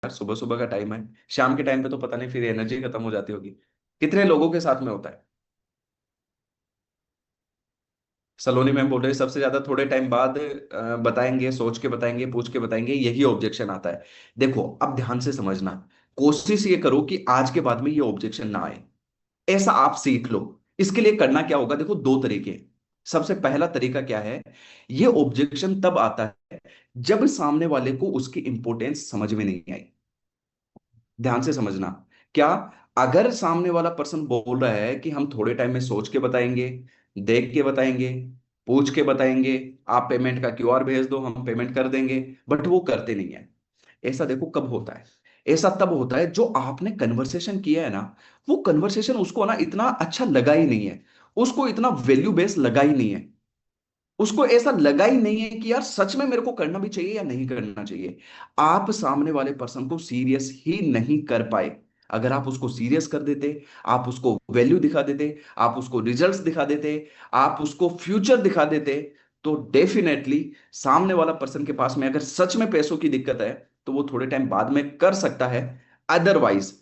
यार, सुबह सुबह का टाइम है। शाम के टाइम पे तो पता नहीं फिर एनर्जी खत्म हो जाती होगी। कितने लोगों के साथ में होता है। सलोनी मैम बोल रहे हैं सबसे ज्यादा थोड़े टाइम बाद बताएंगे, सोच के बताएंगे, पूछ के बताएंगे, यही ऑब्जेक्शन आता है। देखो अब ध्यान से समझना। कोशिश ये करो कि आज के बाद में ये ऑब्जेक्शन ना आए। ऐसा आप सीख लो। इसके लिए करना क्या होगा, देखो दो तरीके हैं। सबसे पहला तरीका क्या है। ये ऑब्जेक्शन तब आता है जब सामने वाले को उसकी इंपॉर्टेंस समझ में नहीं आई। ध्यान से समझना। क्या, अगर सामने वाला पर्सन बोल रहा है कि हम थोड़े टाइम में सोच के बताएंगे, देख के बताएंगे, पूछ के बताएंगे, आप पेमेंट का क्यूआर भेज दो हम पेमेंट कर देंगे, बट वो करते नहीं है। ऐसा देखो कब होता है। ऐसा तब होता है जो आपने कन्वर्सेशन किया है ना, वो कन्वर्सेशन उसको ना इतना अच्छा लगा ही नहीं है। उसको इतना वैल्यू बेस लगा ही नहीं है। उसको ऐसा लगा ही नहीं है कि यार सच में मेरे को करना भी चाहिए या नहीं करना चाहिए। आप सामने वाले पर्सन को सीरियस ही नहीं कर पाए। अगर आप उसको सीरियस कर देते, आप उसको वैल्यू दिखा देते, आप उसको रिजल्ट्स दिखा देते, आप उसको फ्यूचर दिखा देते, तो डेफिनेटली सामने वाला पर्सन के पास में अगर सच में पैसों की दिक्कत है तो वो थोड़े टाइम बाद में कर सकता है। अदरवाइज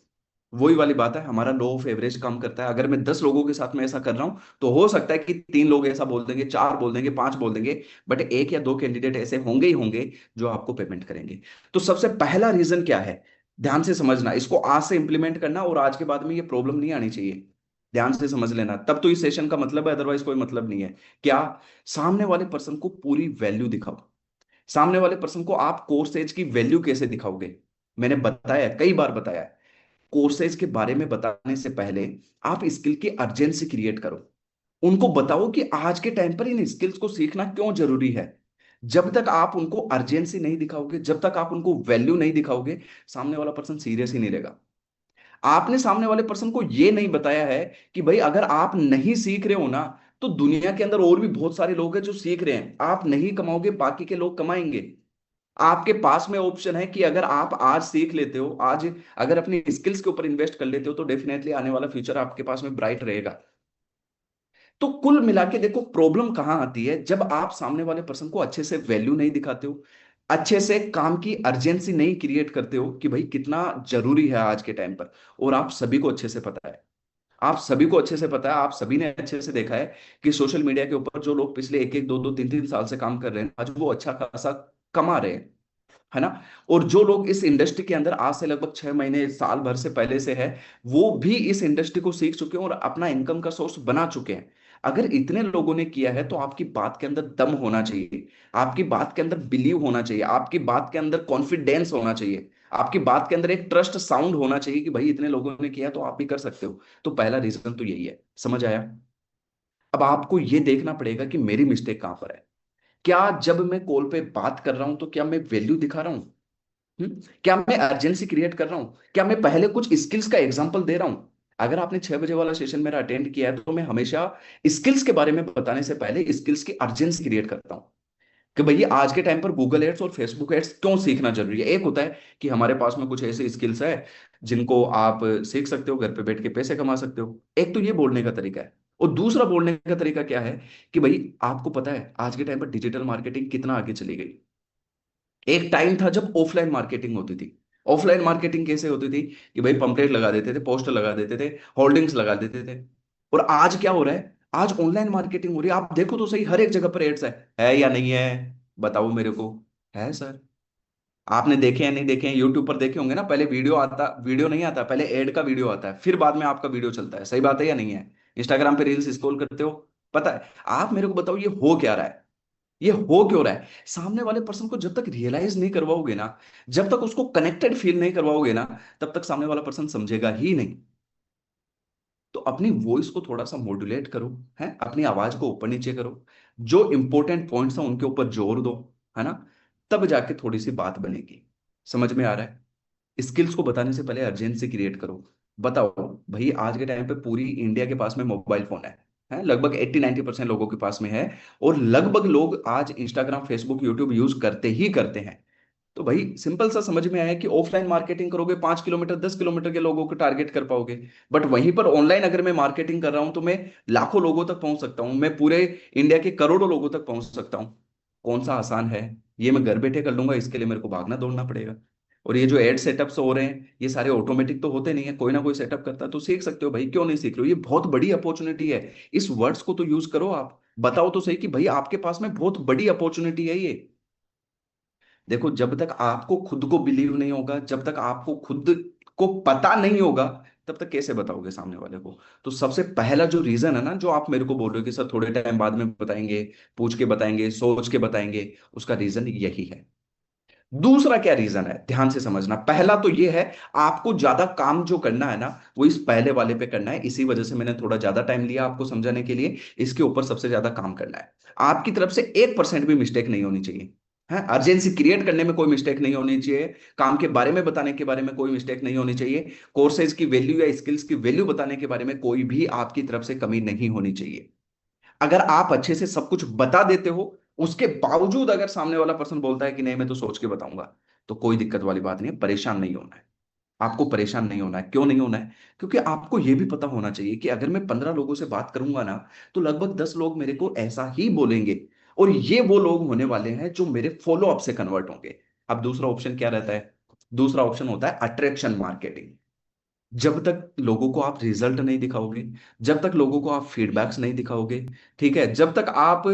वही वाली बात है, हमारा लॉ ऑफ एवरेज काम करता है। अगर मैं 10 लोगों के साथ में ऐसा कर रहा हूं तो हो सकता है कि 3 लोग ऐसा बोल देंगे, 4 बोल देंगे, 5 बोल देंगे, बट एक या दो कैंडिडेट ऐसे होंगे ही होंगे जो आपको पेमेंट करेंगे। तो सबसे पहला रीजन क्या है, ध्यान से समझना, इसको आज से इंप्लीमेंट करना और आज के बाद में ये प्रॉब्लम नहीं आनी चाहिए। ध्यान से समझ लेना, तब तो इस सेशन का मतलब है, अदरवाइज कोई मतलब नहीं है। क्या, सामने वाले पर्सन को पूरी वैल्यू दिखाओ। सामने वाले पर्सन को आप कोर्स एज की वैल्यू कैसे दिखाओगे। मैंने बताया, कई बार बताया है। कोर्सेज के बारे में बताने से पहले आप स्किल की अर्जेंसी क्रिएट करो। उनको बताओ कि आज के टाइम पर इन स्किल्स को सीखना क्यों जरूरी है। जब तक आप उनको अर्जेंसी नहीं दिखाओगे, जब तक आप उनको वैल्यू नहीं दिखाओगे, सामने वाला पर्सन सीरियस ही नहीं लेगा। आपने सामने वाले पर्सन को यह नहीं बताया है कि भाई अगर आप नहीं सीख रहे हो ना, तो दुनिया के अंदर और भी बहुत सारे लोग हैं जो सीख रहे हैं। आप नहीं कमाओगे, बाकी के लोग कमाएंगे। आपके पास में ऑप्शन है कि अगर आप आज सीख लेते हो, आज अगर अपनी स्किल्स के ऊपर इन्वेस्ट कर लेते हो, तो डेफिनेटली आने वाला फ्यूचर आपके पास में ब्राइट रहेगा। तो कुल मिला के देखो प्रॉब्लम कहां आती है, जब आप सामने वाले पर्सन को अच्छे से वैल्यू नहीं दिखाते हो, अच्छे से काम की अर्जेंसी नहीं क्रिएट करते हो कि भाई कितना जरूरी है आज के टाइम पर। और आप सभी को अच्छे से पता है, आप सभी को अच्छे से पता है, आप सभी ने अच्छे से देखा है कि सोशल मीडिया के ऊपर जो लोग पिछले एक एक दो दो तीन तीन साल से काम कर रहे हैं, आज वो अच्छा खासा कमा रहे हैं, है ना। और जो लोग इस इंडस्ट्री के अंदर आज से लगभग 6 महीने साल भर से पहले से है, वो भी इस इंडस्ट्री को सीख चुके हैं और अपना इनकम का सोर्स बना चुके हैं। अगर इतने लोगों ने किया है तो आपकी बात के अंदर दम होना चाहिए, आपकी बात के अंदर बिलीव होना चाहिए, आपकी बात के अंदर कॉन्फिडेंस होना चाहिए, आपकी बात के अंदर एक ट्रस्ट साउंड होना चाहिए कि भाई इतने लोगों ने किया तो आप भी कर सकते हो। तो पहला रीजन तो यही है, समझ आया। अब आपको ये देखना पड़ेगा कि मेरी मिस्टेक कहां पर है। क्या जब मैं कॉल पे बात कर रहा हूं तो क्या मैं वैल्यू दिखा रहा हूं। क्या मैं अर्जेंसी क्रिएट कर रहा हूं, क्या मैं पहले कुछ स्किल्स का एग्जांपल दे रहा हूं। अगर आपने 6 बजे वाला सेशन मेरा अटेंड किया है तो मैं हमेशा स्किल्स के बारे में बताने से पहले स्किल्स की अर्जेंसी क्रिएट करता हूं कि भैया आज के टाइम पर गूगल एड्स और फेसबुक एड्स क्यों सीखना जरूरी है। एक होता है कि हमारे पास में कुछ ऐसे स्किल्स है जिनको आप सीख सकते हो, घर पे बैठ के पैसे कमा सकते हो। एक तो ये बोलने का तरीका है। और दूसरा बोलने का तरीका क्या है कि भाई आपको पता है आज के टाइम पर डिजिटल मार्केटिंग कितना आगे चली गई। एक टाइम था जब ऑफलाइन मार्केटिंग होती थी। ऑफलाइन मार्केटिंग कैसे होती थी कि भाई पंपलेट लगा देते थे, पोस्टर लगा देते थे, होर्डिंग्स लगा देते थे। और आज क्या हो रहा है, आज ऑनलाइन मार्केटिंग हो रही है। आप देखो तो सही, हर एक जगह पर एड्स है या नहीं है, बताओ मेरे को। है सर। आपने देखे या नहीं देखे हैं, यूट्यूब पर देखे होंगे ना, पहले वीडियो आता, वीडियो नहीं आता, पहले एड का वीडियो आता है, फिर बाद में आपका वीडियो चलता है। सही बात है या नहीं है। इंस्टाग्राम पे रील्स स्क्रॉल करते हो, पता है। आप मेरे को बताओ ये हो क्या रहा है, ये हो क्यों रहा है। सामने वाले पर्सन को जब तक रियलाइज नहीं करवाओगे ना, जब तक उसको कनेक्टेड फील नहीं करवाओगे ना, तब तक सामने वाला पर्सन समझेगा ही नहीं। तो अपनी वॉइस को थोड़ा सा मॉड्यूलेट करो, है, अपनी आवाज को ऊपर नीचे करो, जो इंपॉर्टेंट पॉइंट्स हैं उनके ऊपर जोर दो, है ना। तब जाके थोड़ी सी बात बनेगी। समझ में आ रहा है। स्किल्स को बताने से पहले अर्जेंसी क्रिएट करो। बताओ भाई आज के टाइम पे पूरी इंडिया के पास में मोबाइल फोन है लगभग 80-90% लोगों के पास में है। और लगभग लोग आज इंस्टाग्राम, फेसबुक, यूट्यूब यूज करते ही करते हैं। तो भाई सिंपल सा समझ में आया कि ऑफलाइन मार्केटिंग करोगे 5 किलोमीटर 10 किलोमीटर के लोगों को टारगेट कर पाओगे। बट वहीं पर ऑनलाइन अगर मैं मार्केटिंग कर रहा हूं तो मैं लाखों लोगों तक पहुंच सकता हूं, मैं पूरे इंडिया के करोड़ों लोगों तक पहुंच सकता हूं। कौन सा आसान है। ये मैं घर बैठे कर लूंगा, इसके लिए मेरे को भागना दौड़ना पड़ेगा। और ये जो एड सेटअप्स हो रहे हैं ये सारे ऑटोमेटिक तो होते नहीं है, कोई ना कोई सेटअप करता है, तो सीख सकते हो भाई, क्यों नहीं सीख रहे हो? ये बहुत बड़ी अपॉर्चुनिटी है। इस वर्ड्स को तो यूज करो, आप बताओ तो सही कि भाई आपके पास में बहुत बड़ी अपॉर्चुनिटी है ये। देखो, जब तक आपको खुद को बिलीव नहीं होगा, जब तक आपको खुद को पता नहीं होगा, तब तक कैसे बताओगे सामने वाले को? तो सबसे पहला जो रीजन है ना, जो आप मेरे को बोल रहे हो कि सर थोड़े टाइम बाद में बताएंगे, पूछ के बताएंगे, सोच के बताएंगे, उसका रीजन यही है। दूसरा क्या रीजन है, ध्यान से समझना। पहला तो ये है, आपको ज्यादा काम जो करना है ना, वो इस पहले वाले पे करना है, इसी वजह से मैंने थोड़ा ज्यादा टाइम लिया आपको समझाने के लिए। इसके ऊपर सबसे ज्यादा काम करना है। आपकी तरफ से 1% भी मिस्टेक नहीं होनी चाहिए। है, अर्जेंसी क्रिएट करने में कोई मिस्टेक नहीं होनी चाहिए। काम के बारे में बताने के बारे में कोई मिस्टेक नहीं होनी चाहिए। कोर्सेज की वैल्यू या स्किल्स की वैल्यू बताने के बारे में कोई भी आपकी तरफ से कमी नहीं होनी चाहिए। अगर आप अच्छे से सब कुछ बता देते हो, उसके बावजूद अगर सामने वाला पर्सन बोलता है कि नहीं मैं तो सोच के बताऊंगा, तो कोई दिक्कत वाली बात नहीं है, परेशान नहीं होना है। आपको परेशान नहीं होना है। क्यों नहीं होना है? क्योंकि आपको यह भी पता होना चाहिए कि अगर मैं 15 लोगों से बात करूंगा ना, तो लगभग 10 लोग मेरे को ऐसा ही बोलेंगे। और ये वो लोग होने वाले हैं जो मेरे फॉलो अप से कन्वर्ट होंगे। अब दूसरा ऑप्शन क्या रहता है? दूसरा ऑप्शन होता है अट्रैक्शन मार्केटिंग। जब तक लोगों को आप रिजल्ट नहीं दिखाओगे, जब तक लोगों को आप फीडबैक्स नहीं दिखाओगे, ठीक है, जब तक आप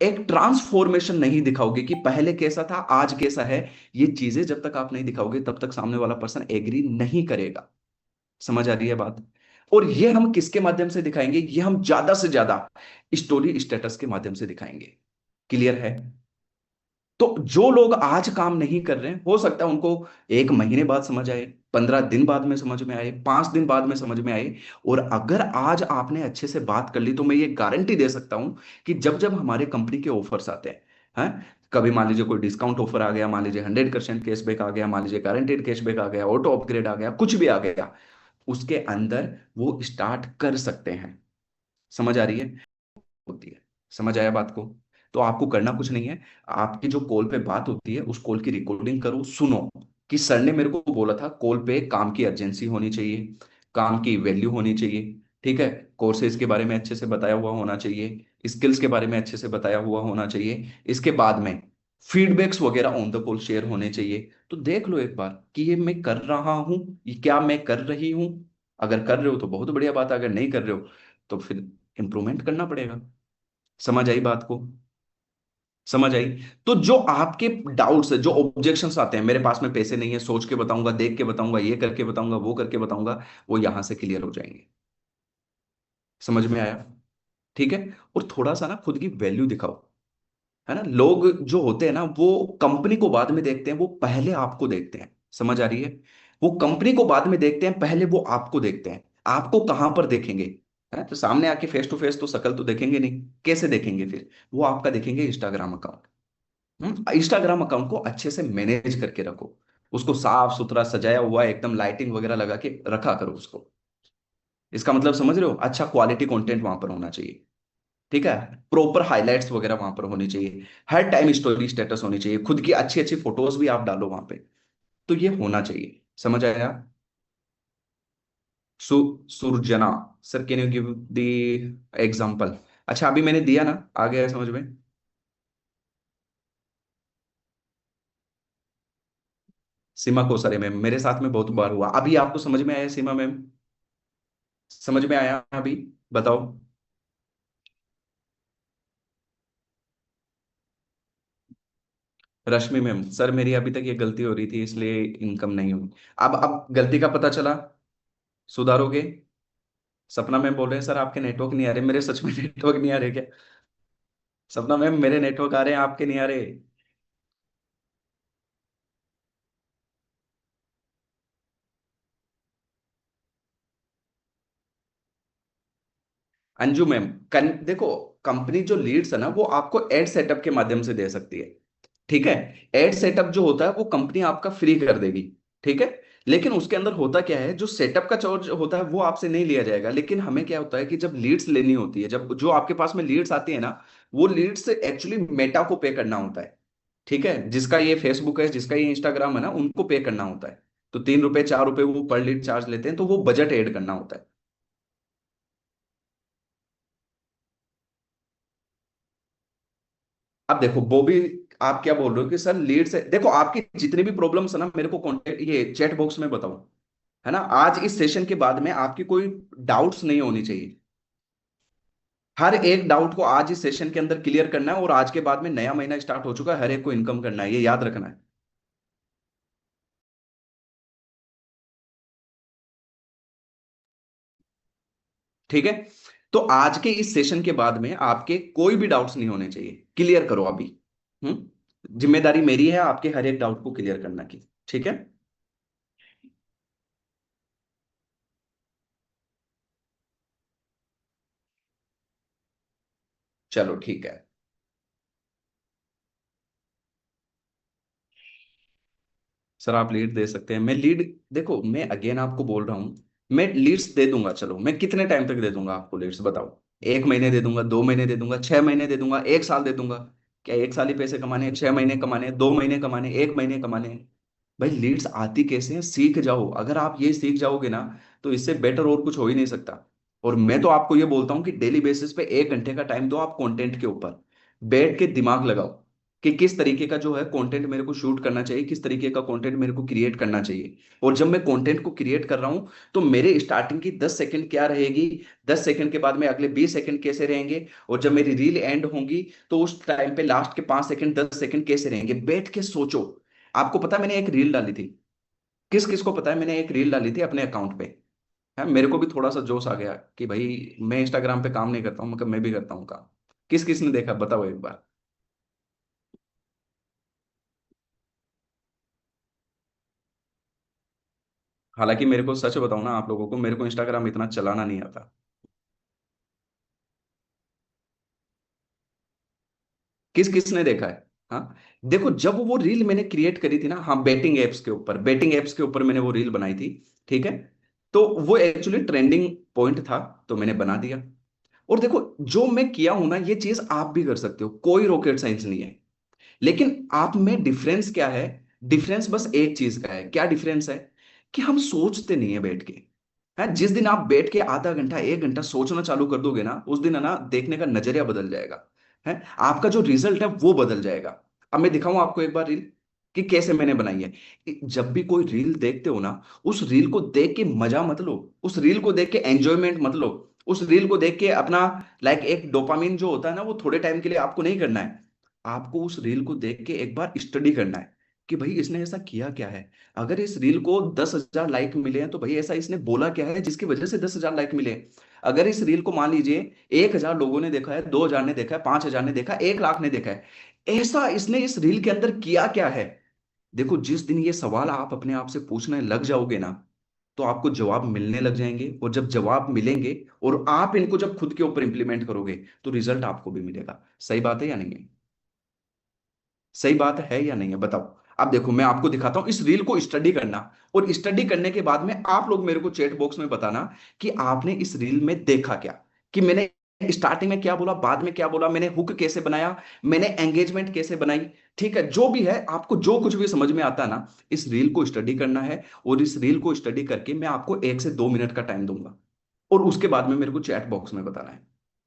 एक ट्रांसफॉर्मेशन नहीं दिखाओगे कि पहले कैसा था आज कैसा है, ये चीजें जब तक आप नहीं दिखाओगे, तब तक सामने वाला पर्सन एग्री नहीं करेगा। समझ आ रही है बात? और ये हम किसके माध्यम से दिखाएंगे? ये हम ज्यादा से ज्यादा स्टोरी स्टेटस के माध्यम से दिखाएंगे। क्लियर है? तो जो लोग आज काम नहीं कर रहे हैं, हो सकता है उनको 1 महीने बाद समझ आए, 15 दिन बाद में समझ में आए, 5 दिन बाद में समझ में आए। और अगर आज आपने अच्छे से बात कर ली, तो मैं ये गारंटी दे सकता हूं कि जब जब हमारे कंपनी के ऑफर्स आते हैं, हैं, कभी मान लीजिए कोई डिस्काउंट ऑफर आ गया, मान लीजिए 100% कैशबैक आ गया, मान लीजिए गारंटेड कैशबैक आ गया, ऑटो अपग्रेड आ गया, कुछ भी आ गया, उसके अंदर वो स्टार्ट कर सकते हैं। समझ आ रही है? होती है। समझ आया बात को? तो आपको करना कुछ नहीं है। आपकी जो कॉल पे बात होती है, उस कॉल की रिकॉर्डिंग करो, सुनो कि सर ने मेरे को बोला था कॉल पे काम की अर्जेंसी होनी चाहिए, काम की वैल्यू होनी चाहिए, ठीक है, कोर्सेज के बारे में अच्छे से बताया हुआ होना चाहिए, स्किल्स के बारे में अच्छे से बताया हुआ होना चाहिए, इसके बाद में फीडबैक्स वगैरह ऑन द कॉल शेयर होने चाहिए। तो देख लो एक बार कि ये मैं कर रहा हूं, ये क्या मैं कर रही हूं। अगर कर रहे हो तो बहुत बढ़िया बात है, अगर नहीं कर रहे हो तो फिर इंप्रूवमेंट करना पड़ेगा। समझ आई बात को? समझ आई? तो जो आपके डाउट्स है, जो ऑब्जेक्शंस आते हैं, मेरे पास में पैसे नहीं है, सोच के बताऊंगा, देख के बताऊंगा, ये करके बताऊंगा, वो करके बताऊंगा, वो यहां से क्लियर हो जाएंगे। समझ में आया? ठीक है। और थोड़ा सा ना खुद की वैल्यू दिखाओ। है ना, लोग जो होते हैं ना, वो कंपनी को बाद में देखते हैं, वो पहले आपको देखते हैं। समझ आ रही है? वो कंपनी को बाद में देखते हैं, पहले वो आपको देखते हैं। आपको कहां पर देखेंगे? है, तो सामने आके फेस टू फेस तो शकल तो देखेंगे नहीं, कैसे देखेंगे फिर? वो आपका देखेंगे इंस्टाग्राम अकाउंट। इंस्टाग्राम अकाउंट को अच्छे से मैनेज करके रखो। उसको साफ सुथरा सजाया हुआ एकदम लाइटिंग वगैरह लगा के रखा करो उसको। इसका मतलब समझ रहे हो? अच्छा क्वालिटी कंटेंट वहां पर होना चाहिए। ठीक है। प्रॉपर हाइलाइट्स वगैरह वहां पर होनी चाहिए। हर टाइम स्टोरी स्टेटस होनी चाहिए, खुद की अच्छी अच्छी फोटोज भी आप डालो वहां पे। तो ये होना चाहिए। समझ आया? सु Surjana. Sir can you give the example? अच्छा अभी मैंने दिया ना, आ गया है समझ में? सीमा को सर मैम, मेरे साथ में बहुत बार हुआ। अभी आपको समझ में आया सीमा मैम? समझ में आया अभी? बताओ। रश्मि मैम, सर मेरी अभी तक ये गलती हो रही थी, इसलिए इनकम नहीं हुई। अब गलती का पता चला, सुधारोगे? सपना मैम बोल रहे हैं सर आपके नेटवर्क नहीं आ रहे, मेरे सच में नेटवर्क नहीं आ रहे क्या? सपना मैम मेरे नेटवर्क आ रहे हैं, आपके नहीं आ रहे। अंजू मैम, देखो, कंपनी जो लीड्स है ना, वो आपको एड सेटअप के माध्यम से दे सकती है। ठीक है। एड सेटअप जो होता है वो कंपनी आपका फ्री कर देगी। ठीक है। लेकिन उसके अंदर होता क्या है, जो सेटअप का चार्ज होता है वो आपसे नहीं लिया जाएगा, लेकिन हमें क्या होता है कि जब लीड्स लेनी होती है, जब जो आपके पास में लीड्स आती है ना, वो लीड्स एक्चुअली मेटा को पे करना होता है। ठीक है, जिसका ये फेसबुक है, जिसका ये इंस्टाग्राम है ना, उनको पे करना होता है। तो 3 रुपए 4 रुपए वो पर लीड चार्ज लेते हैं, तो वो बजट ऐड करना होता है। अब देखो वो भी आप क्या बोल रहे हो कि सर लीड से, देखो आपकी जितनी भी प्रॉब्लम्स है ना मेरे को कॉन्टेक्ट ये चैट बॉक्स में बताओ, है ना। आज इस सेशन के बाद में आपकी कोई डाउट्स नहीं होनी चाहिए। हर एक डाउट को आज इस सेशन के अंदर क्लियर करना है, और आज के बाद में नया महीना स्टार्ट हो चुका है, हर एक को इनकम करना है, ये याद रखना है। ठीक है। तो आज के इस सेशन के बाद में आपके कोई भी डाउट्स नहीं होने चाहिए, क्लियर करो अभी। जिम्मेदारी मेरी है आपके हर एक डाउट को क्लियर करना की। ठीक है। चलो ठीक है। सर आप लीड दे सकते हैं, मैं लीड, देखो मैं अगेन आपको बोल रहा हूं, मैं लीड्स दे दूंगा। चलो मैं कितने टाइम तक दे दूंगा आपको लीड्स बताओ। 1 महीने दे दूंगा, 2 महीने दे दूंगा, 6 महीने दे दूंगा, 1 साल दे दूंगा? क्या 1 साल ही पैसे कमाने हैं, 6 महीने कमाने हैं, 2 महीने कमाने हैं, 1 महीने कमाने हैं? भाई लीड्स आती कैसे हैं, सीख जाओ। अगर आप ये सीख जाओगे ना, तो इससे बेटर और कुछ हो ही नहीं सकता। और मैं तो आपको ये बोलता हूँ कि डेली बेसिस पे 1 घंटे का टाइम दो आप कंटेंट के ऊपर, बैठ के दिमाग लगाओ कि किस तरीके का जो है कंटेंट मेरे को शूट करना चाहिए, किस तरीके का कंटेंट मेरे को क्रिएट करना चाहिए। और जब मैं कंटेंट को क्रिएट कर रहा हूं, तो मेरे स्टार्टिंग की 10 सेकंड क्या रहेगी, 10 सेकंड के बाद में अगले 20 सेकंड कैसे रहेंगे, और जब मेरी रील एंड होंगी तो उस टाइम पे लास्ट के 5 सेकंड 10 सेकंड कैसे रहेंगे, बैठ के सोचो। आपको पता है मैंने एक रील डाली थी, किस किस को पता है मैंने एक रील डाली थी अपने अकाउंट पे? है, मेरे को भी थोड़ा सा जोश आ गया कि भाई मैं इंस्टाग्राम पे काम नहीं करता हूँ, मतलब मैं भी करता हूँ काम। किस किस ने देखा बताओ एक बार। हालांकि मेरे को सच बताऊं ना आप लोगों को, मेरे को इंस्टाग्राम इतना चलाना नहीं आता। किस किस ने देखा है? हाँ। देखो जब वो रील मैंने क्रिएट करी थी ना, हाँ बेटिंग एप्स के ऊपर, बेटिंग एप्स के ऊपर मैंने वो रील बनाई थी। ठीक है। तो वो एक्चुअली ट्रेंडिंग पॉइंट था, तो मैंने बना दिया। और देखो जो मैं किया हूं ना, ये चीज आप भी कर सकते हो, कोई रॉकेट साइंस नहीं है। लेकिन आप में डिफरेंस क्या है? डिफरेंस बस एक चीज का है। क्या डिफरेंस है? कि हम सोचते नहीं है बैठ के। है, जिस दिन आप बैठ के आधा घंटा 1 घंटा सोचना चालू कर दोगे ना, उस दिन है ना देखने का नजरिया बदल जाएगा। है, आपका जो रिजल्ट है वो बदल जाएगा। अब मैं दिखाऊं आपको एक बार रील कि कैसे मैंने बनाई है। जब भी कोई रील देखते हो ना, उस रील को देख के मजा मत लो, उस रील को देख के एंजॉयमेंट मत लो, उस रील को देख के अपना लाइक एक डोपामिन जो होता है ना, वो थोड़े टाइम के लिए आपको नहीं करना है। आपको उस रील को देख के एक बार स्टडी करना है कि भाई इसने ऐसा किया क्या है। अगर इस रील को 10,000 लाइक मिले हैं, तो भाई ऐसा इसने बोला क्या है जिसकी वजह से 10,000 लाइक मिले। अगर इस रील को मान लीजिए 1,000 लोगों ने देखा है, 2,000 ने देखा है, 5,000 ने देखा है, 1 लाख ने देखा है, ऐसा इसने इस रील के अंदर किया क्या है। देखो जिस दिन ये सवाल आप अपने आप से पूछने लग जाओगे ना, तो आपको जवाब मिलने लग जाएंगे। और जब जवाब मिलेंगे और आप इनको जब खुद के ऊपर इंप्लीमेंट करोगे, तो रिजल्ट आपको भी मिलेगा। सही बात है या नहीं है? सही बात है या नहीं है बताओ। अब देखो मैं आपको दिखाता हूं, इस रील को स्टडी करना, और स्टडी करने के बाद में आप लोग मेरे को चैट बॉक्स में बताना कि आपने इस रील में देखा क्या, कि मैंने स्टार्टिंग में क्या बोला, बाद में क्या बोला, मैंने हुक कैसे बनाया, मैंने एंगेजमेंट कैसे बनाई। ठीक है, जो भी है आपको जो कुछ भी समझ में आता है ना, इस रील को स्टडी करना है। और इस रील को स्टडी करके मैं आपको 1 से 2 मिनट का टाइम दूंगा, और उसके बाद में मेरे को चैट बॉक्स में बताना है।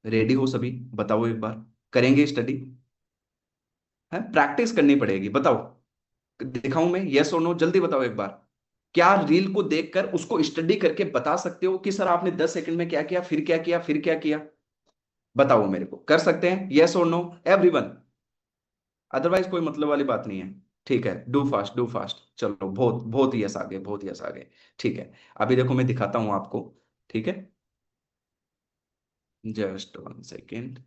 रेडी हो सभी? बताओ एक बार, करेंगे स्टडी? है, प्रैक्टिस करनी पड़ेगी, बताओ। दिखाऊं मैं, यस और नो, जल्दी बताओ एक बार। क्या रील को देखकर उसको स्टडी करके बता सकते हो कि सर आपने 10 सेकंड में क्या किया, फिर क्या किया, फिर क्या किया? बताओ मेरे को, कर सकते हैं यस और नो एवरीवन? अदरवाइज कोई मतलब वाली बात नहीं है। ठीक है, डू फास्ट डू फास्ट, चलो बहुत बहुत यस आ गए, बहुत यस आ गए। ठीक है। अभी देखो मैं दिखाता हूं आपको। ठीक है, जस्ट 1 सेकेंड।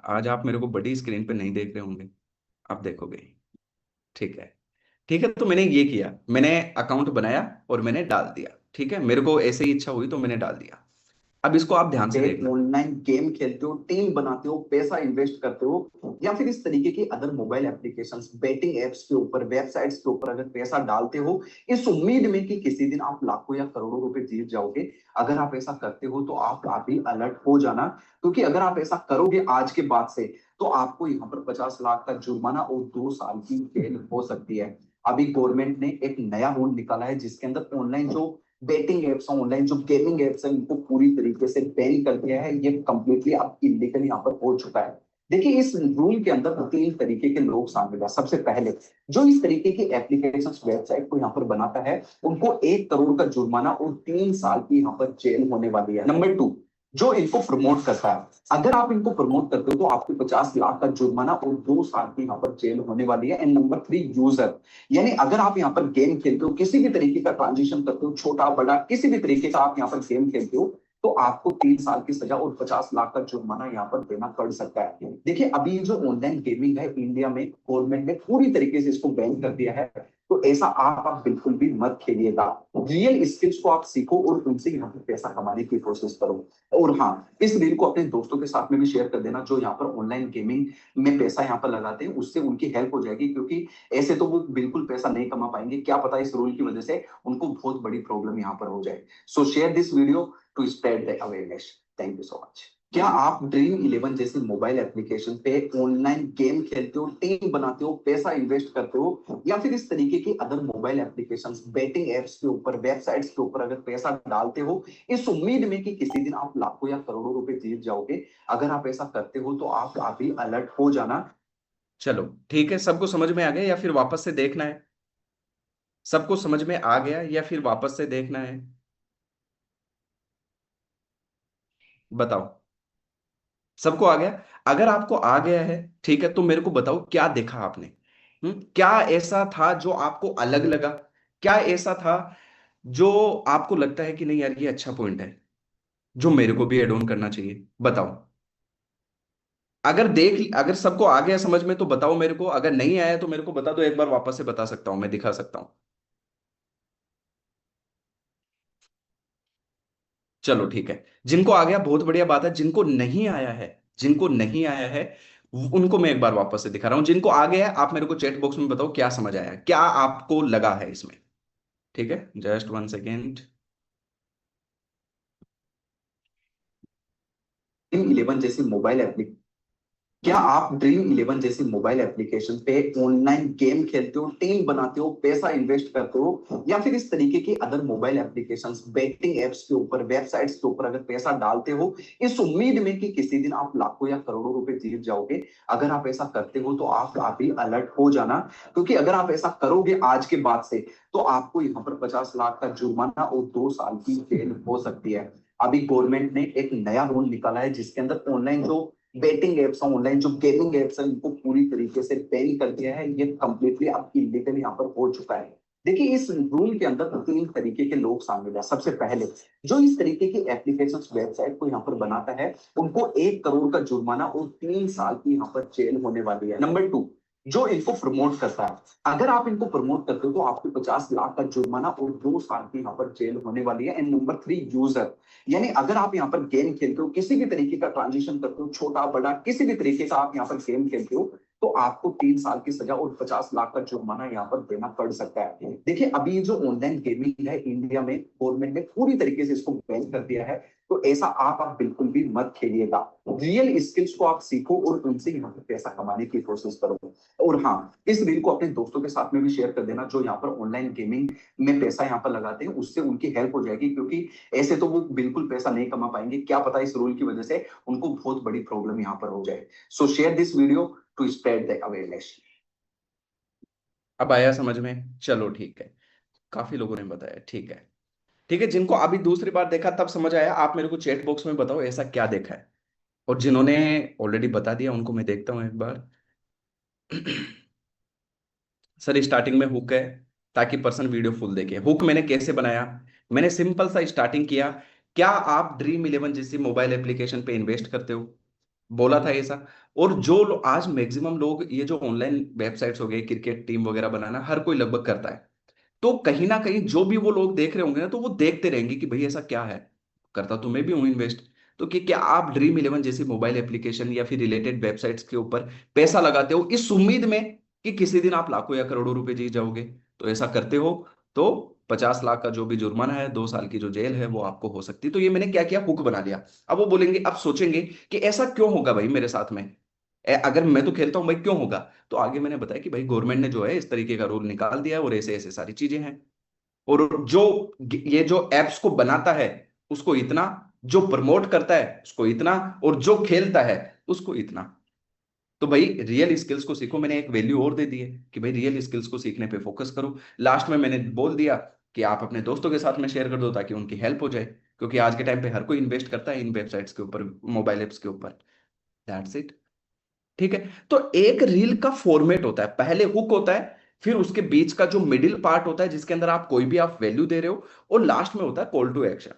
आज आप मेरे को बड़ी स्क्रीन पे नहीं देख रहे होंगे, आप देखोगे। ठीक है। ठीक है, तो मैंने ये किया, मैंने अकाउंट बनाया और मैंने डाल दिया। ठीक है, मेरे को ऐसे ही इच्छा हुई तो मैंने डाल दिया। अब इसको आप ध्यान से देखना। ऑनलाइन गेम खेलते हो, टीम बनाते हो, पैसा इन्वेस्ट करते हो, या फिर इस तरीके के other mobile applications, betting apps के ऊपर, वेबसाइट्स के ऊपर अगर पैसा डालते हो, इस उम्मीद में कि किसी दिन आप लाखों या करोड़ों रुपए जीत जाओगे, अगर आप ऐसा करते हो तो आप अभी अलर्ट हो जाना। क्योंकि अगर आप ऐसा करोगे आज के बाद से, तो आपको यहाँ पर 50 लाख का जुर्माना और 2 साल की जेल हो सकती है। अभी गवर्नमेंट ने एक नया रूल निकाला है, जिसके अंदर ऑनलाइन जो बेटिंग एप्स ऑनलाइन जो गेमिंग एप्स है इनको पूरी तरीके से बैन कर दिया है। ये कंप्लीटली अब इलीगल यहाँ पर हो चुका है। देखिए इस रूल के अंदर 3 तरीके के लोग शामिल है। सबसे पहले जो इस तरीके की एप्लीकेशन वेबसाइट को यहाँ पर बनाता है उनको 1 करोड़ का जुर्माना और 3 साल की यहाँ पर जेल होने वाली है। नंबर 2, जो इनको प्रमोट करता है, अगर आप इनको प्रमोट करते हो तो आपको 50 लाख का जुर्माना और 2 साल की यहाँ पर जेल होने वाली है। एंड नंबर 3, यूजर, यानी अगर आप यहाँ पर गेम खेलते हो, किसी भी तरीके का ट्रांजिशन करते हो, छोटा बड़ा किसी भी तरीके का आप यहाँ पर गेम खेलते हो, तो आपको 3 साल की सजा और 50 लाख का जुर्माना यहाँ पर देना पड़ सकता है। देखिए अभी जो ऑनलाइन गेमिंग है इंडिया में गवर्नमेंट ने पूरी तरीके से इसको बैन कर दिया है। तो ऐसा आप बिल्कुल भी मत खेलिएगा। रियल स्किल्स को आप सीखो और उनसे यहाँ पर पैसा कमाने की कोशिश करो। और हाँ, इस रील को अपने दोस्तों के साथ में भी शेयर कर देना जो यहाँ पर ऑनलाइन गेमिंग में पैसा यहाँ पर लगाते हैं, उससे उनकी हेल्प हो जाएगी। क्योंकि ऐसे तो वो बिल्कुल पैसा नहीं कमा पाएंगे, क्या पता इस रूल की वजह से उनको बहुत बड़ी प्रॉब्लम यहाँ पर हो जाए। So share this video to spread the awareness. Thank you so much. क्या आप ड्रीम इलेवन जैसे मोबाइल एप्लीकेशन पे ऑनलाइन गेम खेलते हो, टीम बनाते हो, पैसा इन्वेस्ट करते हो, या फिर इस तरीके की other mobile applications, betting apps के ऊपर, वेबसाइट्स के ऊपर अगर पैसा डालते हो इस उम्मीद में कि किसी दिन आप लाखों या करोड़ों रुपए जीत जाओगे? अगर आप ऐसा करते हो तो आप अभी अलर्ट हो जाना। चलो ठीक है, सबको समझ में आ गया या फिर वापस से देखना है? सबको समझ में आ गया या फिर वापस से देखना है? बताओ। सबको आ गया? अगर आपको आ गया है, ठीक है, तो मेरे को बताओ क्या देखा आपने। क्या ऐसा था जो आपको अलग लगा? क्या ऐसा था जो आपको लगता है कि नहीं यार ये अच्छा पॉइंट है, जो मेरे को भी एड ऑन करना चाहिए? बताओ। अगर सबको आ गया समझ में तो बताओ मेरे को, अगर नहीं आया तो मेरे को बता दो, एक बार वापस से बता सकता हूं, मैं दिखा सकता हूं। चलो ठीक है, जिनको आ गया बहुत बढ़िया बात है। जिनको नहीं आया है, जिनको नहीं आया है उनको मैं एक बार वापस से दिखा रहा हूं। जिनको आ गया है आप मेरे को चैट बॉक्स में बताओ क्या समझ आया, क्या आपको लगा है इसमें। ठीक है, just one second. Dream eleven जैसी मोबाइल एप्लीकेशन क्या आप ड्रीम इलेवन जैसी मोबाइल एप्लीकेशन पे ऑनलाइन गेम खेलते हो, टीम बनाते हो, पैसा इन्वेस्ट करते हो, या फिर इस तरीके की other mobile applications, betting apps के ऊपर, वेबसाइट्स के ऊपर अगर पैसा डालते हो इस उम्मीद में कि किसी दिन आप लाखों या करोड़ों रुपए जीत जाओगे? अगर आप ऐसा करते हो तो आप अभी अलर्ट हो जाना। क्योंकि अगर आप ऐसा करोगे आज के बाद से तो आपको यहाँ पर 50 लाख का जुर्माना और 2 साल की जेल हो सकती है। अभी गवर्नमेंट ने एक नया रूल निकाला है जिसके अंदर ऑनलाइन जो बेटिंग एप्स ऑनलाइन जो गेमिंग एप्स है इनको पूरी तरीके से बैन कर दिया है। ये कंप्लीटली अब इलीगल यहाँ पर हो चुका है। देखिए इस रूल के अंदर 3 तरीके के लोग शामिल है। सबसे पहले जो इस तरीके की एप्लीकेशन वेबसाइट को यहाँ पर बनाता है उनको 1 करोड़ का जुर्माना और 3 साल की यहाँ पर जेल होने वाली है। नंबर 2, जो इनको प्रमोट करता है, अगर आप इनको प्रमोट करते हो तो आपको 50 लाख का जुर्माना और 2 साल की यहाँ पर जेल होने वाली है। एंड नंबर 3, यूजर, यानी अगर आप यहाँ पर गेम खेलते हो, किसी भी तरीके का ट्रांजिशन करते हो, छोटा बड़ा किसी भी तरीके का आप यहाँ पर गेम खेलते हो, तो आपको 3 साल की सजा और 50 लाख का जुर्माना यहाँ पर देना पड़ सकता है। देखिए अभी जो ऑनलाइन गेमिंग है इंडिया में गवर्नमेंट ने पूरी तरीके से इसको बैन कर दिया है। तो ऐसा आप बिल्कुल भी मत खेलिएगा। रियल स्किल्स को आप सीखो और उनसे यहाँ पर पैसा कमाने की कोशिश करो। और हाँ, इस रील को अपने दोस्तों के साथ में भी शेयर कर देना जो यहाँ पर ऑनलाइन गेमिंग में पैसा यहाँ पर लगाते हैं, उससे उनकी हेल्प हो जाएगी। क्योंकि ऐसे तो वो बिल्कुल पैसा नहीं कमा पाएंगे, क्या पता इस रूल की वजह से उनको बहुत बड़ी प्रॉब्लम यहाँ पर हो जाए। So share this video to spread the awareness. अब आया समझ में? चलो ठीक है, काफी लोगों ने बताया। ठीक है, ठीक है, जिनको अभी दूसरी बार देखा तब समझ आया आप मेरे को चैट बॉक्स में बताओ ऐसा क्या देखा है। और जिन्होंने ऑलरेडी बता दिया उनको मैं देखता हूं एक बार। सर स्टार्टिंग में हुक है ताकि पर्सन वीडियो फुल देखे। हुक मैंने कैसे बनाया? मैंने सिंपल सा स्टार्टिंग किया, क्या आप ड्रीम इलेवन जैसी मोबाइल एप्लीकेशन पे इन्वेस्ट करते हो? बोला था ऐसा। और आज मैक्सिमम लोग ये जो ऑनलाइन वेबसाइट्स हो गए, क्रिकेट टीम वगैरह बनाना हर कोई लगभग करता है। तो कहीं ना कहीं जो भी वो लोग देख रहे होंगे ना, तो वो देखते रहेंगे कि भाई ऐसा क्या है। करता तो मैं भी हूं इन्वेस्ट। तो क्या आप ड्रीम इलेवन जैसी मोबाइल एप्लीकेशन या फिर रिलेटेड वेबसाइट्स के ऊपर पैसा लगाते हो इस उम्मीद में कि किसी दिन आप लाखों या करोड़ों रुपए जीत जाओगे? तो ऐसा करते हो तो 50 लाख का जो भी जुर्माना है, 2 साल की जो जेल है वो आपको हो सकती है। तो ये मैंने क्या किया, हुक बना लिया। अब वो बोलेंगे, अब सोचेंगे कि ऐसा क्यों होगा भाई मेरे साथ में, अगर मैं तो खेलता हूं भाई क्यों होगा? तो आगे मैंने बताया कि भाई गवर्नमेंट ने जो है इस तरीके का रूल निकाल दिया है और ऐसे ऐसे सारी चीजें हैं। और जो ये जो एप्स को बनाता है उसको इतना, जो प्रमोट करता है उसको इतना, और जो खेलता है उसको इतना। तो भाई रियल स्किल्स को सीखो। मैंने एक वैल्यू और दे दी है कि भाई रियल स्किल्स को सीखने पे फोकस करो। लास्ट में मैंने बोल दिया कि आप अपने दोस्तों के साथ में शेयर कर दो ताकि उनकी हेल्प हो जाए, क्योंकि आज के टाइम पे हर कोई इन्वेस्ट करता है इन वेबसाइट्स के ऊपर, मोबाइल एप्स के ऊपर। That's it. ठीक है। तो एक रील का फॉर्मेट होता है, पहले हुक होता है, फिर उसके बीच का जो मिडिल पार्ट होता है जिसके अंदर आप कोई भी आप वैल्यू दे रहे हो, और लास्ट में होता है call to action.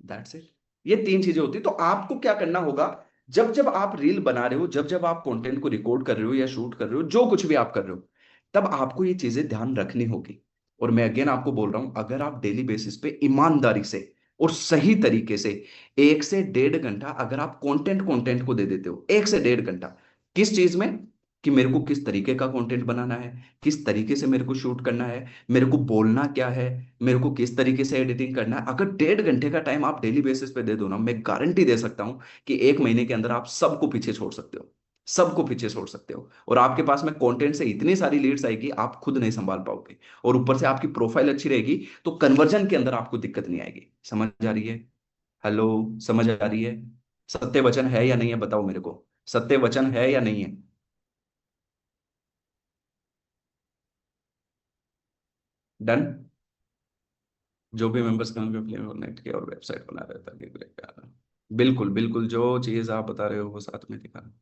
That's it. ये तीन चीजें होती है। तो आपको क्या करना होगा, जब जब आप रील बना रहे हो, जब जब आप कंटेंट को रिकॉर्ड कर रहे हो या शूट कर रहे हो, जो कुछ भी आप कर रहे हो, तब आपको ये चीजें ध्यान रखनी होगी। और मैं अगेन आपको बोल रहा हूं, अगर आप डेली बेसिस पे ईमानदारी से और सही तरीके से 1 से 1.5 घंटा अगर आप कंटेंट कंटेंट को दे देते हो, 1 से 1.5 घंटा, किस चीज में, कि मेरे को किस तरीके का कंटेंट बनाना है, किस तरीके से मेरे को शूट करना है, मेरे को बोलना क्या है, मेरे को किस तरीके से एडिटिंग करना है, अगर 1.5 घंटे का टाइम आप डेली बेसिस पे दे दो ना, मैं गारंटी दे सकता हूं कि 1 महीने के अंदर आप सबको पीछे छोड़ सकते हो। सबको पीछे छोड़ सकते हो, और आपके पास में कंटेंट से इतनी सारी लीड्स आएगी आप खुद नहीं संभाल पाओगे। और ऊपर से आपकी प्रोफाइल अच्छी रहेगी, तो कन्वर्जन के अंदर आपको दिक्कत नहीं आएगी। समझ आ रही है? हेलो, समझ आ रही है? सत्य वचन है या नहीं है, बताओ मेरे को। सत्य वचन है या नहीं है? डन। जो भी मेंबर्स कनेक्ट किया और वेबसाइट बना रहे था, बिल्कुल बिल्कुल, जो चीज आप बता रहे हो वो साथ में दिखाना।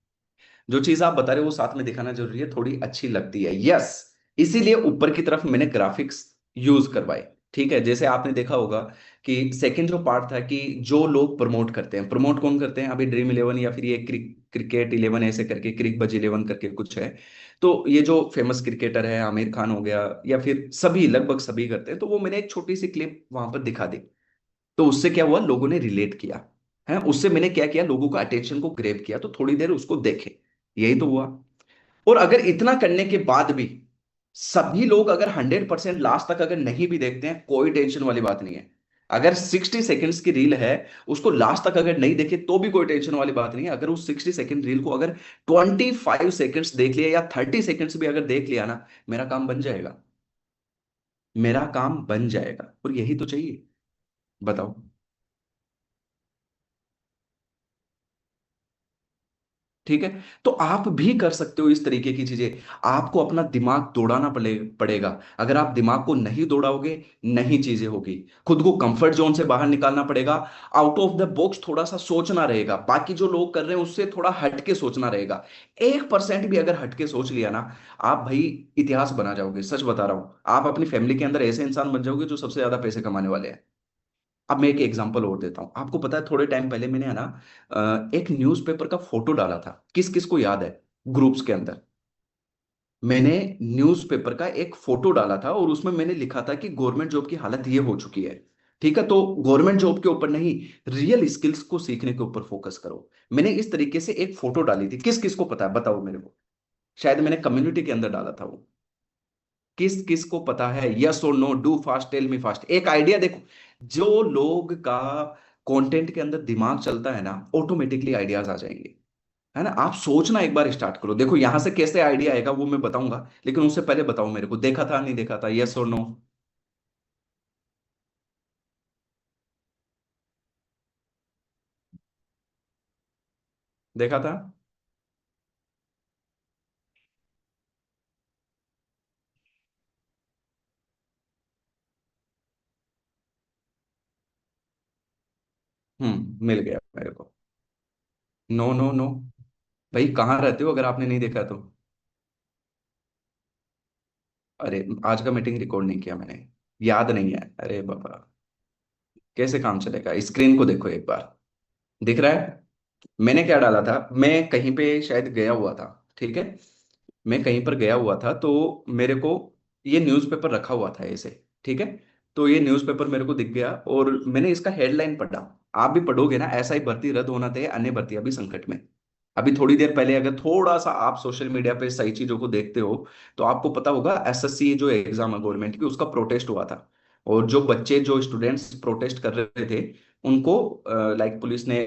जो चीज आप बता रहे हो वो साथ में दिखाना जरूरी है, थोड़ी अच्छी लगती है, यस। इसीलिए ऊपर की तरफ मैंने ग्राफिक्स यूज करवाए। ठीक है, जैसे आपने देखा होगा कि सेकंड जो पार्ट था, कि जो लोग प्रमोट करते हैं, प्रमोट कौन करते हैं, अभी ड्रीम इलेवन या फिर ये क्रिकेट इलेवन ऐसे करके, क्रिक बज इलेवन करके कुछ है। तो ये जो फेमस क्रिकेटर है, आमिर खान हो गया, या फिर सभी, लगभग सभी करते हैं। तो वो मैंने एक छोटी सी क्लिप वहां पर दिखा दी, तो उससे क्या हुआ, लोगों ने रिलेट किया है, उससे मैंने क्या किया, लोगों का अटेंशन को ग्रैब किया, तो थोड़ी देर उसको देखे, यही तो हुआ। और अगर इतना करने के बाद भी सभी लोग अगर 100% लास्ट तक अगर नहीं भी देखते हैं, कोई टेंशन वाली बात नहीं है। अगर 60 सेकेंड्स की रील है, उसको लास्ट तक अगर नहीं देखे तो भी कोई टेंशन वाली बात नहीं है। अगर उस 60 सेकेंड रील को अगर 25 सेकेंड्स देख लिया या 30 सेकेंड्स भी अगर देख लिया ना, मेरा काम बन जाएगा। मेरा काम बन जाएगा, और यही तो चाहिए। बताओ। ठीक है। तो आप भी कर सकते हो इस तरीके की चीजें। आपको अपना दिमाग दौड़ाना पड़ेगा। अगर आप दिमाग को नहीं दौड़ाओगे, नहीं चीजें होगी। खुद को कंफर्ट जोन से बाहर निकालना पड़ेगा। आउट ऑफ द बॉक्स थोड़ा सा सोचना रहेगा, बाकी जो लोग कर रहे हैं उससे थोड़ा हटके सोचना रहेगा। 1% भी अगर हटके सोच लिया ना, आप भाई इतिहास बना जाओगे। सच बता रहा हूं, आप अपनी फैमिली के अंदर ऐसे इंसान बन जाओगे जो सबसे ज्यादा पैसे कमाने वाले हैं। अब मैं एक एग्जांपल और देता हूं आपको। पता है, थोड़े टाइम पहले मैंने है ना एक न्यूज़पेपर का फोटो डाला था, किस किस को याद है, ग्रुप्स के अंदर। मैंने न्यूज़पेपर का एक फोटो डाला था और उसमें मैंने लिखा था कि गवर्नमेंट जॉब की हालत ये हो चुकी है। ठीक है, तो गवर्नमेंट जॉब के ऊपर नहीं, रियल स्किल्स को सीखने के ऊपर फोकस करो। मैंने इस तरीके से एक फोटो डाली थी, किस किस को पता है बताओ मेरे को। शायद मैंने कम्युनिटी के अंदर डाला था वो। किस किस को पता है, यस और no, do fast tell me fast. एक आइडिया देखो, जो लोग का कंटेंट के अंदर दिमाग चलता है ना, ऑटोमेटिकली आइडियाज आ जाएंगे। है ना, आप सोचना एक बार स्टार्ट करो, देखो यहां से कैसे आइडिया आएगा वो मैं बताऊंगा, लेकिन उससे पहले बताओ मेरे को, देखा था नहीं देखा था, यस और नो। देखा था। मिल गया मेरे को। No no no. भाई कहाँ रहते हो अगर आपने नहीं देखा तो? अरे आज का मीटिंग रिकॉर्ड नहीं किया मैंने, याद नहीं है, अरे बाबा। कैसे काम चलेगा, स्क्रीन को देखो एक बार, दिख रहा है? मैंने क्या डाला था, मैं कहीं पे शायद गया हुआ था। ठीक है, मैं कहीं पर गया हुआ था, तो मेरे को ये न्यूज़पेपर रखा हुआ था ऐसे। ठीक है, तो ये न्यूज़पेपर मेरे को दिख गया और मैंने इसका हेडलाइन पढ़ा। आप भी पढ़ोगे ना, ऐसा ही भर्ती रद्द होना चाहिए, अन्य भर्ती अभी संकट में। अभी थोड़ी देर पहले अगर थोड़ा सा आप सोशल मीडिया पे सही चीजों को देखते हो, तो आपको पता होगा एसएससी जो एग्जाम है गवर्नमेंट की, उसका प्रोटेस्ट हुआ था। और जो बच्चे, जो स्टूडेंट्स प्रोटेस्ट कर रहे थे, उनको लाइक पुलिस ने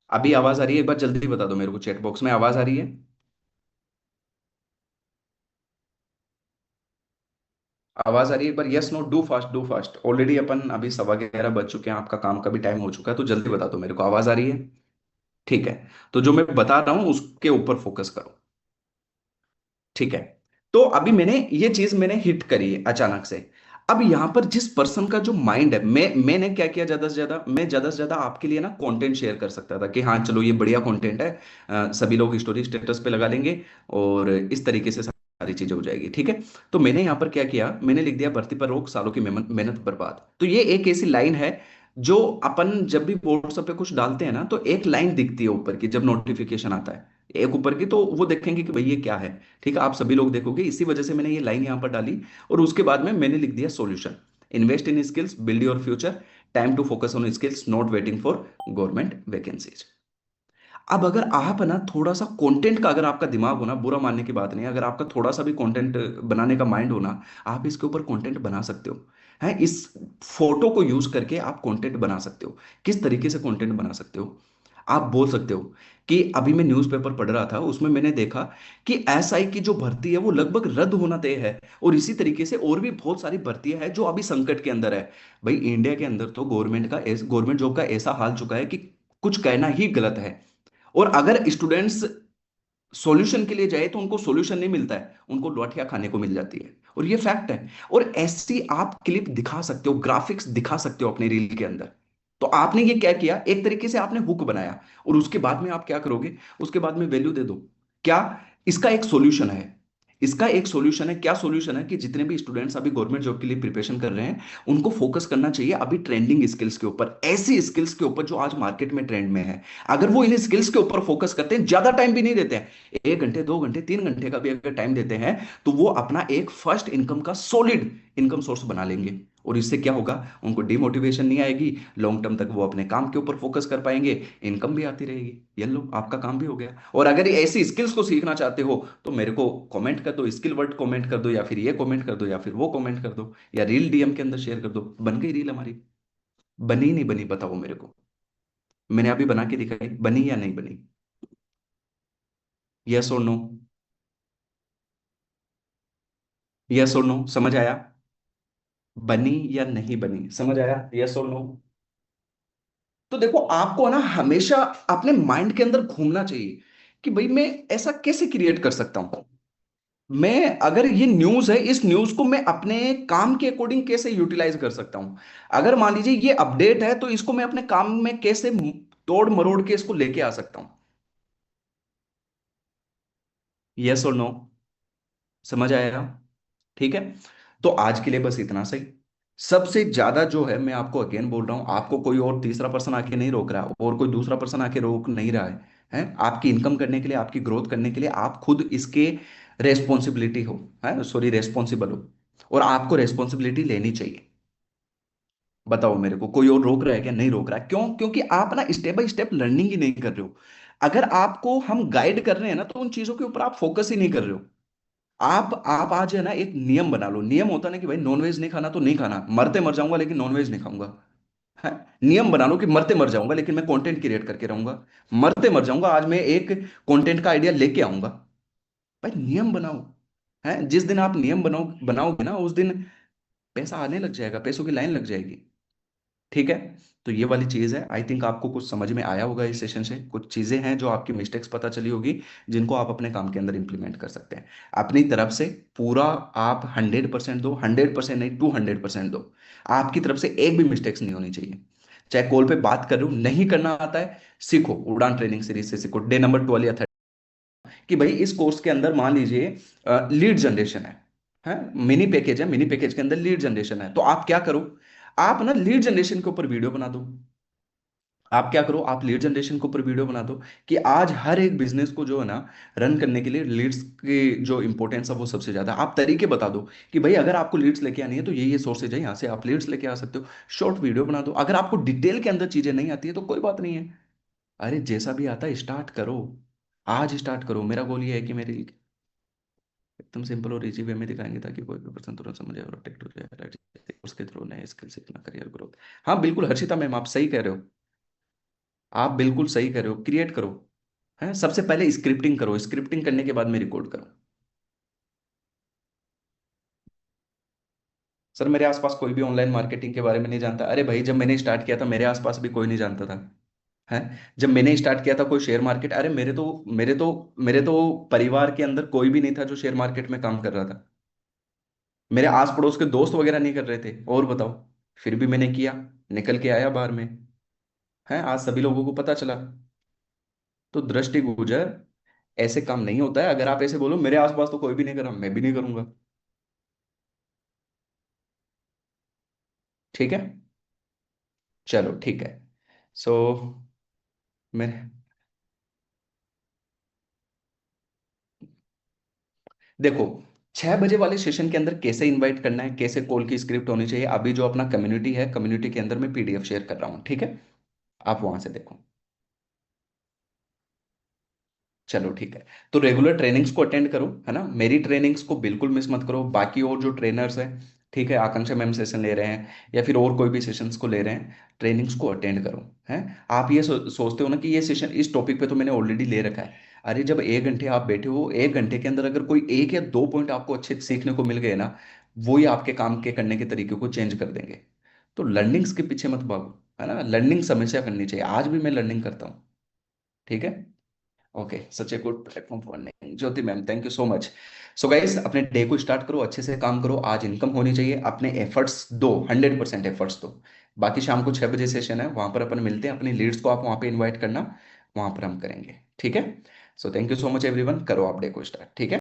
अभी आवाज आ रही है? एक बार जल्दी बता दो मेरे को, चैट बॉक्स में आवाज आ रही है? आवाज आ रही है? एक बार yes no, do fast do fast. Already अपन अभी 11:15 बज चुके हैं, आपका काम का भी टाइम हो चुका है, तो जल्दी बता दो मेरे को, आवाज आ रही है? ठीक है। तो जो मैं बता रहा हूं उसके ऊपर फोकस करो। ठीक है। तो अभी मैंने ये चीज मैंने हिट करी है अचानक से। अब यहां पर जिस पर्सन का जो माइंड है, मैंने क्या किया, ज्यादा से ज्यादा मैं ज्यादा से ज्यादा आपके लिए ना कंटेंट शेयर कर सकता था कि हाँ चलो ये बढ़िया कंटेंट है, सभी लोग स्टोरी स्टेटस पे लगा लेंगे और इस तरीके से सारी चीजें हो जाएगी। ठीक है। तो मैंने यहां पर क्या किया, मैंने लिख दिया भर्ती पर रोक, सालों की मेहनत मेहनत बर्बाद। तो ये एक ऐसी लाइन है जो अपन जब भी व्हाट्सएप पे कुछ डालते हैं ना, तो एक लाइन दिखती है ऊपर की जब नोटिफिकेशन आता है, एक ऊपर की, तो वो देखेंगे कि भाई ये क्या है। ठीक है, आप सभी लोग देखोगे, इसी वजह से मैंने ये लाइन यहां पर डाली। और उसके बाद में मैंने लिख दिया solution, invest in skills, build your future, time to focus on skills, not waiting for government vacancies. अब अगर आप ना थोड़ा सा कंटेंट का, अगर आपका दिमाग हो ना, बुरा मानने की बात नहीं है, अगर आपका थोड़ा सा भी कंटेंट बनाने का माइंड हो ना, आप इसके ऊपर कंटेंट बना सकते हो। है, इस फोटो को यूज करके आप कंटेंट बना सकते हो। किस तरीके से कंटेंट बना सकते हो? आप बोल सकते हो कि अभी मैं न्यूज़पेपर पढ़ रहा था, उसमें मैंने देखा कि एसआई की जो भर्ती है वो लगभग रद्द होना तय है, और इसी तरीके से और भी बहुत सारी भर्तियां हैं जो अभी संकट के अंदर है। भाई इंडिया के अंदर तो गवर्नमेंट जॉब का ऐसा हाल चुका है कि कुछ कहना ही गलत है। और अगर स्टूडेंट्स सॉल्यूशन के लिए जाए तो उनको सॉल्यूशन नहीं मिलता है, उनको लौटिया खाने को मिल जाती है, और ये फैक्ट है। और ऐसी आप क्लिप दिखा सकते हो, ग्राफिक्स दिखा सकते हो अपने रील के अंदर। तो आपने ये क्या किया, एक तरीके से आपने हुक बनाया, और उसके बाद में आप क्या करोगे, उसके बाद में वैल्यू दे दो। क्या? इसका एक सॉल्यूशन है, इसका एक सॉल्यूशन है। क्या सॉल्यूशन है कि जितने भी स्टूडेंट्स अभी गवर्नमेंट जॉब के लिए प्रिपरेशन कर रहे हैं, उनको फोकस करना चाहिए अभी ट्रेंडिंग स्किल्स के ऊपर, ऐसी स्किल्स के ऊपर जो आज मार्केट में ट्रेंड में है। अगर वो इन स्किल्स के ऊपर फोकस करते हैं, ज्यादा टाइम भी नहीं देते हैं, 1 घंटे 2 घंटे 3 घंटे का भी अगर टाइम देते हैं, तो वो अपना एक फर्स्ट इनकम का सॉलिड इनकम सोर्स बना लेंगे। और इससे क्या होगा, उनको डिमोटिवेशन नहीं आएगी, लॉन्ग टर्म तक वो अपने काम के ऊपर फोकस कर पाएंगे, इनकम भी आती रहेगी। ये लो, आपका काम भी हो गया। और अगर ये ऐसी स्किल्स को सीखना चाहते हो तो मेरे को कमेंट कर दो, स्किल वर्ड कमेंट कर दो, या फिर ये कमेंट कर दो, या फिर वो कमेंट कर दो, या रील डीएम के अंदर शेयर कर दो, बन गई रील हमारी। बनी नहीं बनी बताओ मेरे को, मैंने अभी बना के दिखाई, बनी या नहीं बनी? यस और नो? यस और नो, समझ आया? बनी या नहीं बनी, समझ आया? यस और नो? तो देखो, आपको ना हमेशा अपने माइंड के अंदर घूमना चाहिए कि भाई मैं ऐसा कैसे क्रिएट कर सकता हूं। मैं, अगर ये न्यूज है, इस न्यूज को मैं अपने काम के अकॉर्डिंग कैसे यूटिलाइज कर सकता हूं। अगर मान लीजिए ये अपडेट है, तो इसको मैं अपने काम में कैसे तोड़ मरोड़ के इसको लेके आ सकता हूं। यस और नो, समझ आया? ठीक है। तो आज के लिए बस इतना सही। सबसे ज्यादा जो है, मैं आपको अगेन बोल रहा हूं, आपको कोई और तीसरा पर्सन आके नहीं रोक रहा, और कोई दूसरा पर्सन आके रोक नहीं रहा है आपकी इनकम करने के लिए, आपकी ग्रोथ करने के लिए आप खुद इसके रेस्पॉन्सिबिलिटी हो, है सॉरी, रेस्पॉन्सिबल हो। और आपको रेस्पॉन्सिबिलिटी लेनी चाहिए। बताओ मेरे को, कोई और रोक रहा है क्या? नहीं रोक रहा है। क्यों? क्योंकि आप ना स्टेप बाय स्टेप लर्निंग ही नहीं कर रहे हो। अगर आपको हम गाइड कर रहे हैं ना, तो उन चीजों के ऊपर आप फोकस ही नहीं कर रहे हो। आप आज है ना एक नियम बना लो। नियम होता ना कि भाई नॉनवेज नहीं खाना तो नहीं खाना, मरते मर जाऊंगा लेकिन नॉनवेज नहीं खाऊंगा। है, नियम बना लो कि मरते मर जाऊंगा लेकिन मैं कंटेंट क्रिएट करके रहूंगा। मरते मर जाऊंगा, आज मैं एक कंटेंट का आइडिया लेके आऊंगा। भाई नियम बनाओ। है, जिस दिन आप नियम बनाओगे ना, उस दिन पैसा आने लग जाएगा, पैसों की लाइन लग जाएगी। ठीक है। तो ये वाली चीज है, आई थिंक आपको कुछ समझ में आया होगा इस सेशन से, कुछ चीजें हैं जो आपकी मिस्टेक्स पता चली होगी, जिनको आप अपने काम के अंदर इंप्लीमेंट कर सकते हैं। अपनी तरफ से पूरा आप 100% दो, 100% नहीं, 200% दो। आपकी तरफ से एक भी मिस्टेक्स नहीं होनी चाहिए। चाहे कॉल पे बात कर रहे हो, नहीं करना आता है, सीखो, उड़ान ट्रेनिंग सीरीज से सीखो, डे नंबर 12 या 13, कि भाई इस कोर्स के अंदर मान लीजिए लीड जनरेशन है, मिनी पैकेज है, मिनी पैकेज के अंदर लीड जनरेशन है, तो आप क्या करो, आप ना लीड जनरेशन के ऊपर वीडियो बना दो। आप क्या करो, आप लीड जनरेशन के ऊपर वीडियो बना दो, कि आज हर एक बिजनेस को जो है ना रन करने के लिए लीड्स की जो इंपॉर्टेंस है वो सबसे ज्यादा है। आप तरीके बता दो कि भाई अगर आपको लीड्स लेके आनी है तो ये सोर्सेज है, यहाँ से आप लीड्स लेके आ सकते हो। शॉर्ट वीडियो बना दो। अगर आपको डिटेल के अंदर चीजें नहीं आती है तो कोई बात नहीं है, अरे जैसा भी आता है स्टार्ट करो, आज स्टार्ट करो। मेरा गोल ये है कि मेरी एकदम सिंपल और इजी वे में दिखाएंगे ताकि कोई भी पर्सन तुरंत समझे और अट्रैक्ट हो जाए, right? उसके थ्रू नए स्किल सीखना, करियर ग्रोथ। हाँ बिल्कुल हर्षिता मैम, आप सही कह रहे हो। आप बिल्कुल सही कर रहे हो, क्रिएट करो। है, सबसे पहले स्क्रिप्टिंग करो, स्क्रिप्टिंग करने के बाद में रिकॉर्ड करो। सर मेरे आसपास कोई भी ऑनलाइन मार्केटिंग के बारे में नहीं जानता। अरे भाई, जब मैंने स्टार्ट किया था मेरे आसपास भी कोई नहीं जानता था। है, जब मैंने स्टार्ट किया था कोई शेयर मार्केट, अरे मेरे तो परिवार के अंदर कोई भी नहीं था जो शेयर मार्केट में काम कर रहा था। मेरे आस पड़ोस के दोस्त वगैरह नहीं कर रहे थे, और बताओ। फिर भी मैंने किया, निकल के आया बाहर में। है, आज सभी लोगों को पता चला। तो दृष्टि गुजर, ऐसे काम नहीं होता है। अगर आप ऐसे बोलो मेरे आसपास तो कोई भी नहीं कर रहा, मैं भी नहीं करूंगा। ठीक है, चलो ठीक है। सो मैं, देखो, 6 बजे वाले सेशन के अंदर कैसे इनवाइट करना है, कैसे कॉल की स्क्रिप्ट होनी चाहिए, अभी जो अपना कम्युनिटी है, कम्युनिटी के अंदर मैं पीडीएफ शेयर कर रहा हूँ, ठीक है। आप वहां से देखो। चलो ठीक है। तो रेगुलर ट्रेनिंग्स को अटेंड करो, है ना, मेरी ट्रेनिंग्स को बिल्कुल मिस मत करो। बाकी और जो ट्रेनर्स हैं, ठीक है, आकांक्षा मैम सेशन ले रहे हैं या फिर और कोई भी सेशंस को ले रहे हैं, ट्रेनिंग्स को अटेंड करो। हैं, आप ये सोचते हो ना कि ये सेशन इस टॉपिक पे तो मैंने ऑलरेडी ले रखा है। अरे जब 1 घंटे आप बैठे हो, 1 घंटे के अंदर अगर कोई एक या दो पॉइंट आपको अच्छे सीखने को मिल गए ना, वो ही आपके काम के करने के तरीके को चेंज कर देंगे। तो लर्निंग्स के पीछे मत भागो, है ना, लर्निंग हमेशा करनी चाहिए, आज भी मैं लर्निंग करता हूँ। ठीक है। Okay, such a good platform for earning, Jyoti ma'am, thank you so much. So guys, अपने डे को स्टार्ट करो, अच्छे से काम करो, आज इनकम होनी चाहिए, अपने एफर्ट्स दो, 100% एफर्ट्स दो। बाकी शाम को 6 बजे सेशन है, वहां पर अपन मिलते हैं। अपनी लीड्स को आप वहां पे इनवाइट करना, वहां पर हम करेंगे, ठीक है। So thank you so much everyone, करो आप डे को स्टार्ट, ठीक है।